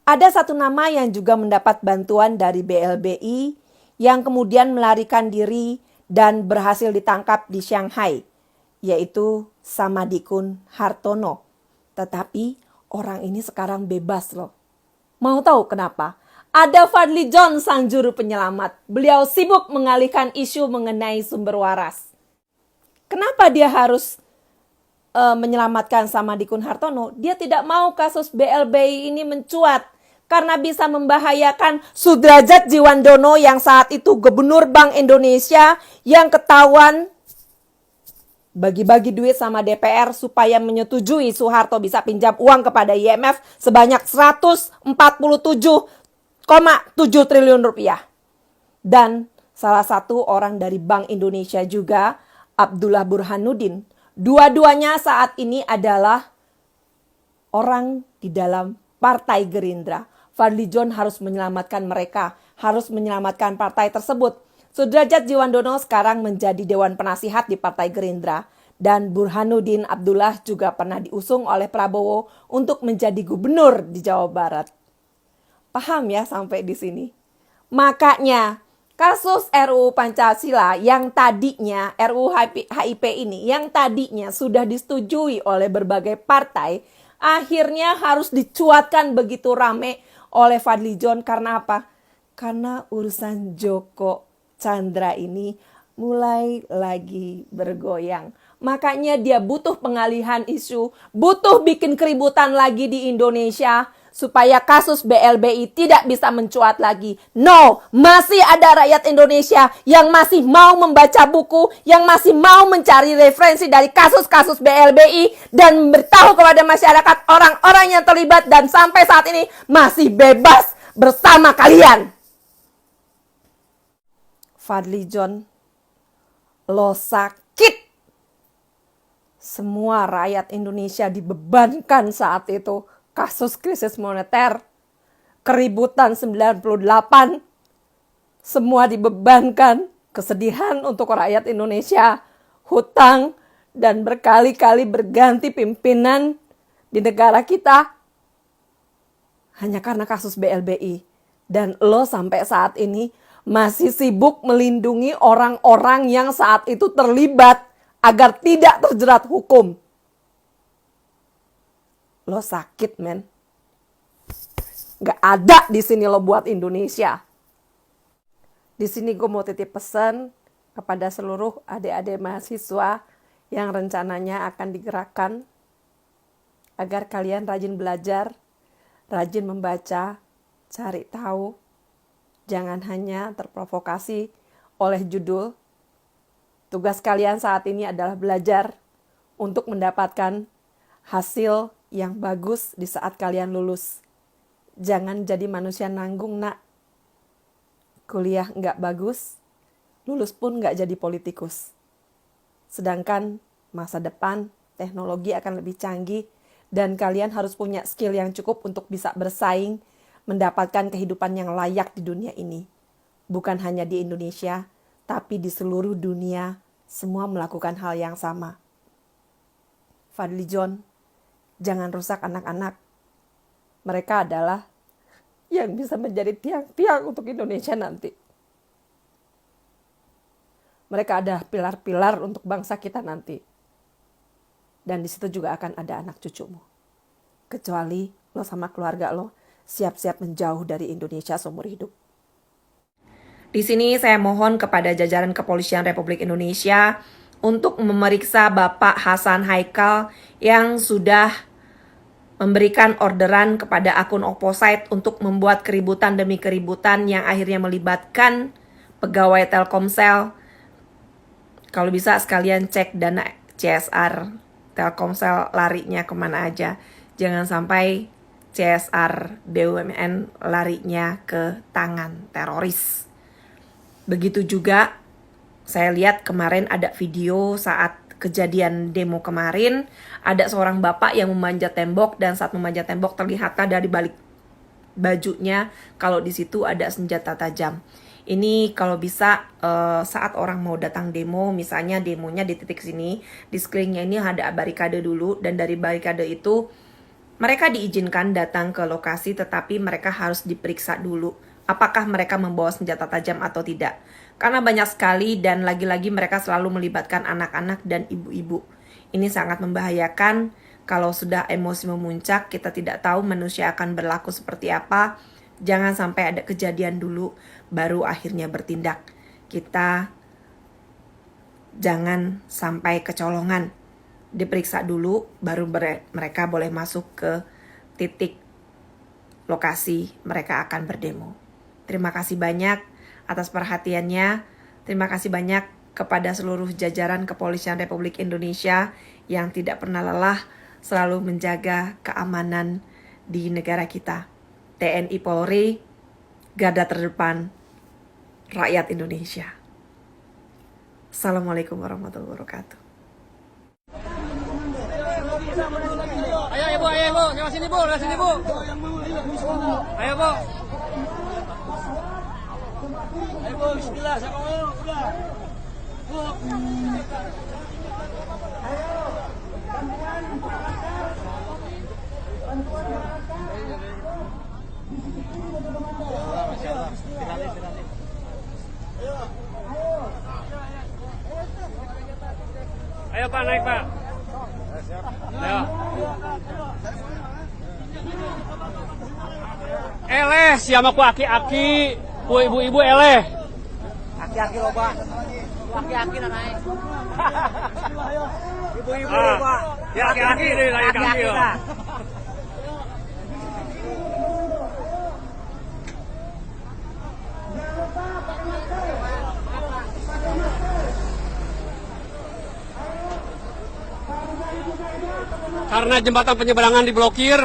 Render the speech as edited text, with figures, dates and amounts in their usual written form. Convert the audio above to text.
Ada satu nama yang juga mendapat bantuan dari BLBI yang kemudian melarikan diri dan berhasil ditangkap di Shanghai, yaitu Samadikun Hartono. Tetapi orang ini sekarang bebas loh. Mau tahu kenapa? Ada Fadly John sang juru penyelamat. Beliau sibuk mengalihkan isu mengenai sumber waras. Kenapa dia harus menyelamatkan Samadikun Hartono? Dia tidak mau kasus BLBI ini mencuat karena bisa membahayakan Sudradjat Djiwandono yang saat itu Gubernur Bank Indonesia yang ketahuan bagi-bagi duit sama DPR supaya menyetujui Soeharto bisa pinjam uang kepada IMF sebanyak 147,7 triliun rupiah. Dan salah satu orang dari Bank Indonesia juga, Abdullah Burhanuddin. Dua-duanya saat ini adalah orang di dalam Partai Gerindra. Fadly John harus menyelamatkan mereka, harus menyelamatkan partai tersebut. Sudradjat Djiwandono sekarang menjadi Dewan Penasihat di Partai Gerindra. Dan Burhanuddin Abdullah juga pernah diusung oleh Prabowo untuk menjadi gubernur di Jawa Barat. Paham ya sampai di sini? Makanya kasus RUU Pancasila yang tadinya, RUU HIP ini yang tadinya sudah disetujui oleh berbagai partai, akhirnya harus dicuatkan begitu rame oleh Fadly John. Karena apa? Karena urusan Joko Chandra ini mulai lagi bergoyang. Makanya dia butuh pengalihan isu, butuh bikin keributan lagi di Indonesia supaya kasus BLBI tidak bisa mencuat lagi. No, masih ada rakyat Indonesia yang masih mau membaca buku, yang masih mau mencari referensi dari kasus-kasus BLBI dan memberitahu kepada masyarakat orang-orang yang terlibat dan sampai saat ini masih bebas bersama kalian. Fadly John, lo sakit. Semua rakyat Indonesia dibebankan saat itu. Kasus krisis moneter, keributan 98, semua dibebankan. Kesedihan untuk rakyat Indonesia, hutang, dan berkali-kali berganti pimpinan di negara kita. Hanya karena kasus BLBI. Dan lo sampai saat ini masih sibuk melindungi orang-orang yang saat itu terlibat agar tidak terjerat hukum. Lo sakit, men. Gak ada di sini lo buat Indonesia. Di sini gue mau titip pesan kepada seluruh adik-adik mahasiswa yang rencananya akan digerakkan agar kalian rajin belajar, rajin membaca, cari tahu. Jangan hanya terprovokasi oleh judul. Tugas kalian saat ini adalah belajar untuk mendapatkan hasil yang bagus di saat kalian lulus. Jangan jadi manusia nanggung, nak. Kuliah nggak bagus, lulus pun nggak jadi politikus. Sedangkan masa depan teknologi akan lebih canggih dan kalian harus punya skill yang cukup untuk bisa bersaing, mendapatkan kehidupan yang layak di dunia ini. Bukan hanya di Indonesia, tapi di seluruh dunia, semua melakukan hal yang sama. Fadly John, jangan rusak anak-anak. Mereka adalah yang bisa menjadi tiang-tiang untuk Indonesia nanti. Mereka ada pilar-pilar untuk bangsa kita nanti. Dan di situ juga akan ada anak cucumu. Kecuali lo sama keluarga lo siap-siap menjauh dari Indonesia seumur hidup. Di sini saya mohon kepada jajaran Kepolisian Republik Indonesia untuk memeriksa Bapak Hasan Haikal yang sudah memberikan orderan kepada akun Opposite untuk membuat keributan demi keributan yang akhirnya melibatkan pegawai Telkomsel. Kalau bisa sekalian cek dana CSR Telkomsel larinya kemana aja. Jangan sampai CSR BUMN larinya ke tangan teroris. Begitu juga saya lihat kemarin ada video saat kejadian demo kemarin, ada seorang bapak yang memanjat tembok dan saat memanjat tembok terlihatlah dari balik bajunya kalau di situ ada senjata tajam. Ini kalau bisa saat orang mau datang demo, misalnya demonya di titik sini, di sekelilingnya ini ada barikade dulu dan dari barikade itu Mereka diizinkan datang ke lokasi, tetapi mereka harus diperiksa dulu apakah mereka membawa senjata tajam atau tidak. Karena banyak sekali dan lagi-lagi mereka selalu melibatkan anak-anak dan ibu-ibu. Ini sangat membahayakan. Kalau sudah emosi memuncak, kita tidak tahu manusia akan berlaku seperti apa. Jangan sampai ada kejadian dulu, baru akhirnya bertindak. Kita jangan sampai kecolongan. Diperiksa dulu, baru mereka boleh masuk ke titik lokasi mereka akan berdemo. Terima kasih banyak atas perhatiannya. Terima kasih banyak kepada seluruh jajaran Kepolisian Republik Indonesia yang tidak pernah lelah selalu menjaga keamanan di negara kita. TNI Polri, garda terdepan rakyat Indonesia. Assalamualaikum warahmatullahi wabarakatuh. Ayo ibu, lewat sini bu, Ayo bu. Ayo bu, bismillah, siapa mau? Udah. Ayo Pak, naik Pak. Ayo. Eleh, siapa ku aki-aki, ku ibu-ibu eleh. Aki-aki loba. Aki-aki na naik. Ibu-ibu loba. Ya aki-aki deh, aki-aki ya. Karena jembatan penyeberangan diblokir,